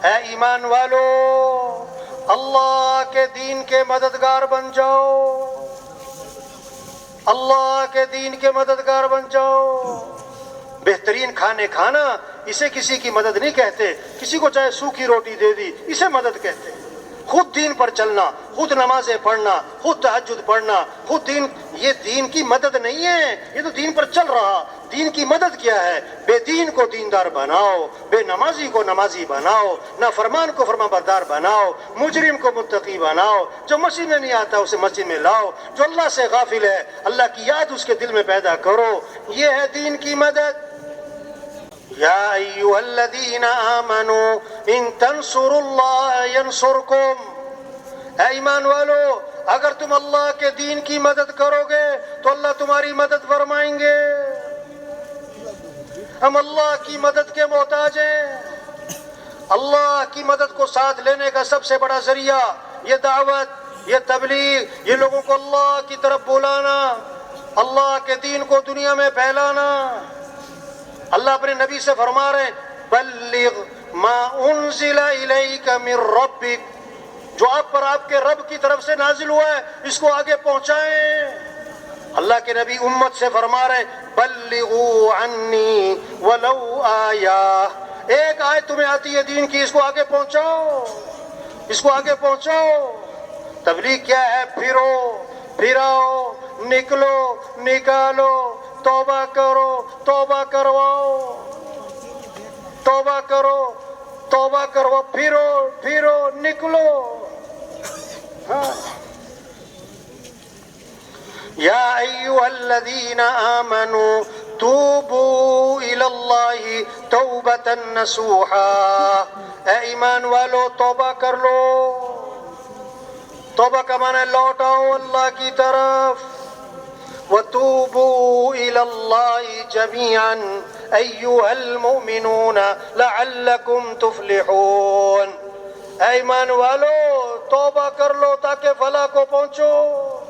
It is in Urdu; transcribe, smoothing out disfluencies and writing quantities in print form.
اے ایمان والو اللہ کے دین کے مددگار بن جاؤ، اللہ کے دین کے مددگار بن جاؤ۔ بہترین کھانے کھانا اسے کسی کی مدد نہیں کہتے، کسی کو چاہے سوکھی روٹی دے دی اسے مدد کہتے۔ خود دین پر چلنا، خود نمازیں پڑھنا، خود تہجد پڑھنا، خود دین، یہ دین کی مدد نہیں ہے، یہ تو دین پر چل رہا۔ دین کی مدد کیا ہے؟ بے دین کو دیندار بناؤ، بے نمازی کو نمازی بناؤ، نافرمان کو فرما بردار بناؤ، مجرم کو متقی بناؤ، جو مسجد میں نہیں آتا اسے مسجد میں لاؤ، جو اللہ سے غافل ہے اللہ کی یاد اس کے دل میں پیدا کرو۔ یہ ہے دین کی مدد۔ یا ایھا الذین آمنوا ان تنصروا اللہ ینصرکم، اے ایمان والو اگر تم اللہ کے دین کی مدد کرو گے تو اللہ تمہاری مدد فرمائیں گے۔ ہم اللہ کی مدد کے محتاج ہیں۔ اللہ کی مدد کو ساتھ لینے کا سب سے بڑا ذریعہ یہ دعوت، یہ تبلیغ، یہ لوگوں کو اللہ کی طرف بلانا، اللہ کے دین کو دنیا میں پھیلانا۔ اللہ اپنے نبی سے فرما رہے ہیں بلغ ما انزل الیک من ربک، جو آپ پر آپ کے رب کی طرف سے نازل ہوا ہے اس کو آگے پہنچائیں۔ اللہ کے نبی امت سے فرما رہے ہیں بلغوا عنی ولو آیہ، ایک آیت تمہیں آتی ہے دین کی، اس کو آگے پہنچاؤ، اس کو آگے پہنچاؤ۔ تبلیغ کیا ہے؟ پھرو، پھراؤ، نکلو، نکالو، توبہ کرو، توبہ کرواؤ، توبہ کرو، توبہ کرو، پھرو، پھرو، نکلو۔ یا ایھا الذین آمنوا توبوا الی اللہ توبۃ نصوحا، اے ایمان والو توبہ کر لو۔ توبہ کا معنی لوٹاؤ اللہ کی طرف۔ وَتُوبُوا إِلَى اللَّهِ جَمِيعًا أَيُّهَا الْمُؤْمِنُونَ لَعَلَّكُمْ تُفْلِحُونَ، اے ایمان والو توبہ کر لو تاکہ فلاح کو پہنچو۔